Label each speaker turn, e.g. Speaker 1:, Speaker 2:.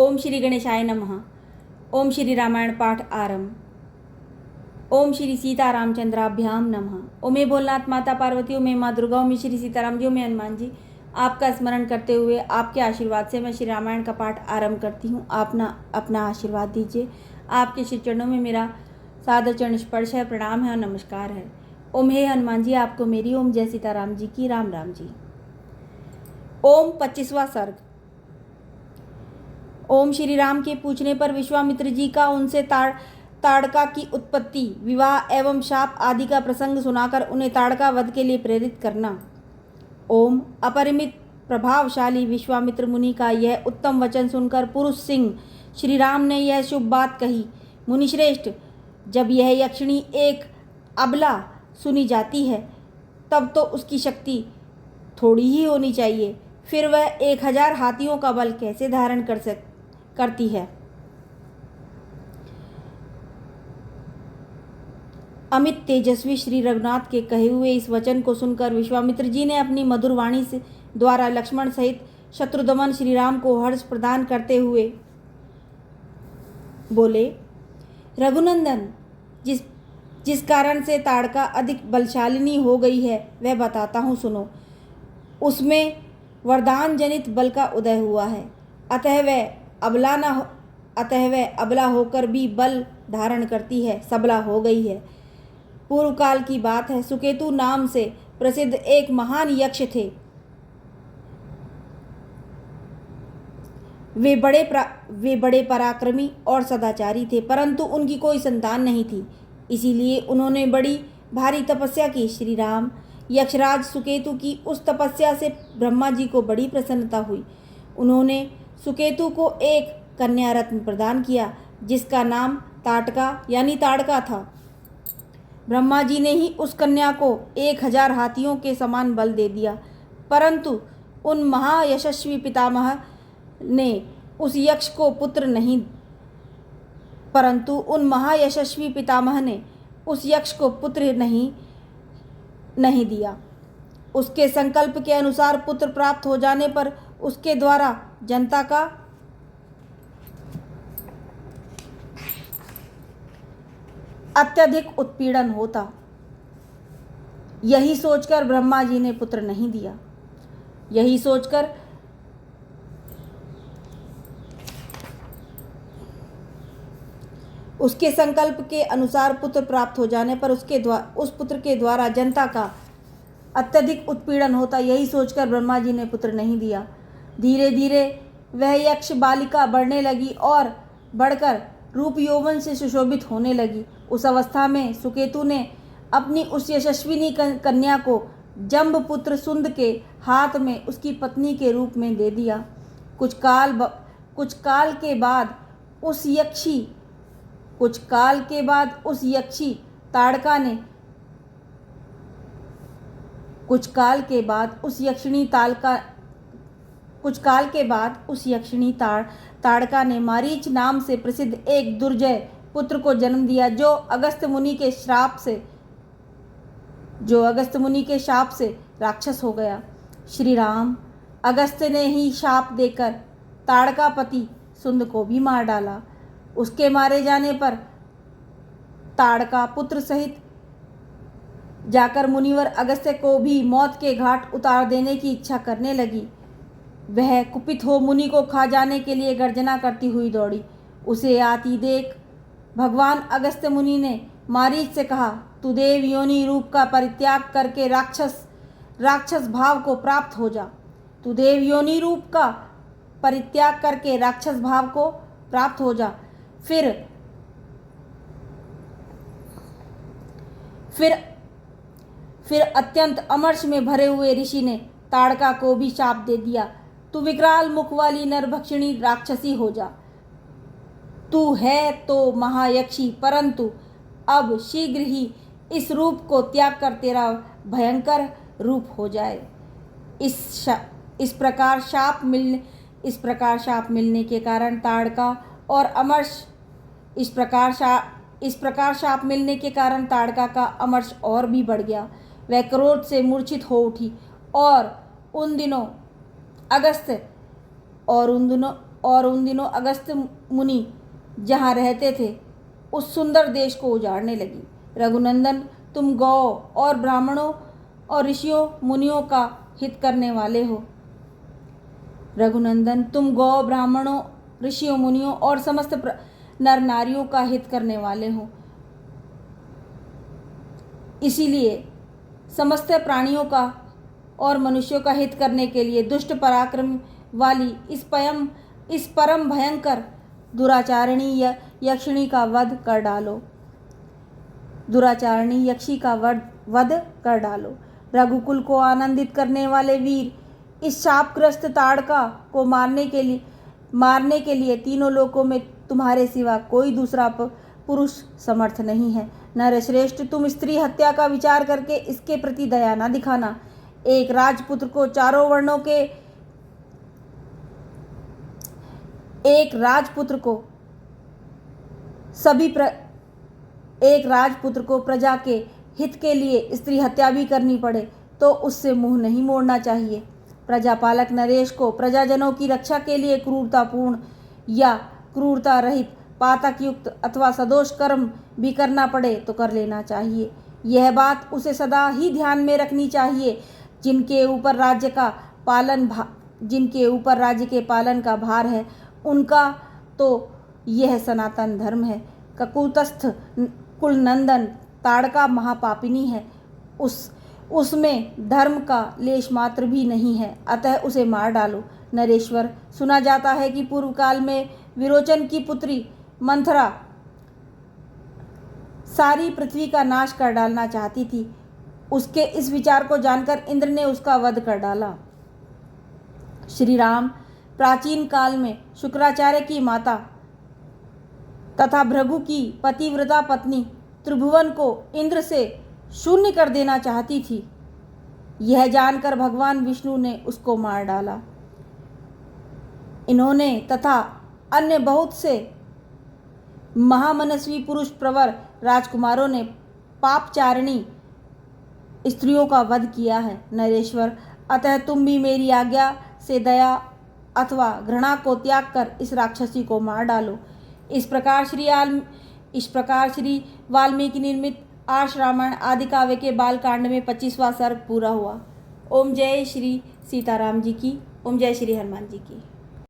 Speaker 1: ओम श्री गणेशाय नमः। ओम श्री रामायण पाठ आरंभ। ओम श्री सीता रामचंद्राभ्याम नमः। ओम भोलनाथ माता पार्वती, ओम माँ दुर्गा, ओम श्री सीताराम जी, ओम हनुमान जी। आपका स्मरण करते हुए आपके आशीर्वाद से मैं श्री रामायण का पाठ आरंभ करती हूँ। आप अपना आशीर्वाद दीजिए। आपके श्री चरणों में मेरा सादर चरण स्पर्श है, प्रणाम है और नमस्कार है। ओम हे हनुमान जी, आपको मेरी ओम जय सीताराम जी की। राम राम जी। ओम 25वां सर्ग। ओम श्री राम के पूछने पर विश्वामित्र जी का उनसे ताड़का की उत्पत्ति, विवाह एवं शाप आदि का प्रसंग सुनाकर उन्हें ताड़का वध के लिए प्रेरित करना। ओम अपरिमित प्रभावशाली विश्वामित्र मुनि का यह उत्तम वचन सुनकर पुरुष सिंह श्री राम ने यह शुभ बात कही। मुनिश्रेष्ठ, जब यह यक्षिणी एक अबला सुनी जाती है तब तो उसकी शक्ति थोड़ी ही होनी चाहिए, फिर वह 1000 हाथियों का बल कैसे धारण करती है। अमित तेजस्वी श्री रघुनाथ के कहे हुए इस वचन को सुनकर विश्वामित्र जी ने अपनी मधुर वाणी से द्वारा लक्ष्मण सहित शत्रुदमन श्री राम को हर्ष प्रदान करते हुए बोले, रघुनंदन, जिस कारण से ताड़का अधिक बलशालिनी हो गई है वह बताता हूँ, सुनो। उसमें वरदान जनित बल का उदय हुआ है, अतः वह अबला होकर भी बल धारण करती है, सबला हो गई है। पूर्व काल की बात है, सुकेतु नाम से प्रसिद्ध एक महान यक्ष थे। वे बड़े पराक्रमी और सदाचारी थे, परंतु उनकी कोई संतान नहीं थी। इसीलिए उन्होंने बड़ी भारी तपस्या की। श्री राम यक्षराज सुकेतु की उस तपस्या से ब्रह्मा जी को बड़ी प्रसन्नता हुई। उन्होंने सुकेतु को एक कन्या रत्न प्रदान किया, जिसका नाम ताटका यानी ताड़का था। ब्रह्मा जी ने ही उस कन्या को 1000 हाथियों के समान बल दे दिया, परंतु उन महायशस्वी पितामह ने उस यक्ष को पुत्र नहीं दिया। उसके संकल्प के अनुसार पुत्र प्राप्त हो जाने पर उसके द्वारा जनता का अत्यधिक उत्पीड़न होता। यही सोचकर ब्रह्मा जी ने पुत्र नहीं दिया। उसके संकल्प के अनुसार पुत्र प्राप्त हो जाने पर उस पुत्र के द्वारा जनता का अत्यधिक उत्पीड़न होता। यही सोचकर ब्रह्मा जी ने पुत्र नहीं दिया। धीरे धीरे वह यक्ष बालिका बढ़ने लगी और बढ़कर रूप यौवन से सुशोभित होने लगी। उस अवस्था में सुकेतु ने अपनी उस यशस्विनी कन्या को जम्बपुत्र सुंद के हाथ में उसकी पत्नी के रूप में दे दिया। कुछ काल के बाद उस यक्षी ताड़का ने ताड़का ने मारीच नाम से प्रसिद्ध एक दुर्जय पुत्र को जन्म दिया, जो अगस्त्य मुनि के शाप से राक्षस हो गया। श्री राम अगस्त्य ने ही शाप देकर ताड़का पति सुंद को भी मार डाला। उसके मारे जाने पर ताड़का पुत्र सहित जाकर मुनिवर अगस्त्य को भी मौत के घाट उतार देने की इच्छा करने लगी। वह कुपित हो मुनि को खा जाने के लिए गर्जना करती हुई दौड़ी। उसे आती देख भगवान अगस्त्य मुनि ने मारीच से कहा, तू देव योनि रूप का परित्याग करके राक्षस भाव को प्राप्त हो जा। फिर अत्यंत अमर्ष में भरे हुए ऋषि ने ताड़का को भी शाप दे दिया, तू विकराल मुख वाली नरभक्षिणी राक्षसी हो जा। तू है तो महायक्षी, परंतु अब शीघ्र ही इस रूप को त्याग कर तेरा भयंकर रूप हो जाए। इस प्रकार शाप मिलने के कारण ताड़का का अमर्ष और भी बढ़ गया। वह क्रोध से मूर्छित हो उठी और उन दिनों और उन दिनों अगस्त मुनि जहाँ रहते थे उस सुंदर देश को उजाड़ने लगी। रघुनंदन, तुम गौ और ब्राह्मणों और ऋषियों मुनियों का हित करने वाले हो। रघुनंदन, तुम गौ ब्राह्मणों ऋषियों मुनियों और समस्त नर नारियों का हित करने वाले हो। इसीलिए समस्त प्राणियों का और मनुष्यों का हित करने के लिए दुष्ट पराक्रम वाली इस परम भयंकर दुराचारिणी यक्षिणी का वध कर डालो। दुराचारिणी यक्षी का वध कर डालो। रघुकुल को आनंदित करने वाले वीर, इस शापग्रस्त ताड़का को मारने के लिए तीनों लोकों में तुम्हारे सिवा कोई दूसरा पुरुष समर्थ नहीं है। नरश्रेष्ठ, तुम स्त्री हत्या का विचार करके इसके प्रति दया न दिखाना। एक राजपुत्र को चारों वर्णों के एक राजपुत्र को प्रजा के हित के लिए स्त्री हत्या भी करनी पड़े तो उससे मुंह नहीं मोड़ना चाहिए। प्रजापालक नरेश को प्रजाजनों की रक्षा के लिए क्रूरतापूर्ण या क्रूरता रहित, पातक युक्त अथवा सदोष कर्म भी करना पड़े तो कर लेना चाहिए। यह बात उसे सदा ही ध्यान में रखनी चाहिए। जिनके ऊपर राज्य के पालन का भार है उनका तो यह सनातन धर्म है। ककुतस्थ कुलनंदन ताड़का महापापिनी है, उसमें धर्म का लेश मात्र भी नहीं है, अतः उसे मार डालो। नरेश्वर, सुना जाता है कि पूर्व काल में विरोचन की पुत्री मंथरा सारी पृथ्वी का नाश कर डालना चाहती थी। उसके इस विचार को जानकर इंद्र ने उसका वध कर डाला। श्री राम, प्राचीन काल में शुक्राचार्य की माता तथा भृगु की पतिव्रता पत्नी त्रिभुवन को इंद्र से शून्य कर देना चाहती थी। यह जानकर भगवान विष्णु ने उसको मार डाला। इन्होंने तथा अन्य बहुत से महामनस्वी पुरुष प्रवर राजकुमारों ने पापचारिणी स्त्रियों का वध किया है। नरेश्वर, अतः तुम भी मेरी आज्ञा से दया अथवा घृणा को त्याग कर इस राक्षसी को मार डालो। इस प्रकार श्री वाल्मीकि निर्मित आर्ष रामायण आदि काव्य के बालकांड में 25वां सर्ग पूरा हुआ। ओम जय श्री सीताराम जी की। ओम जय श्री हनुमान जी की।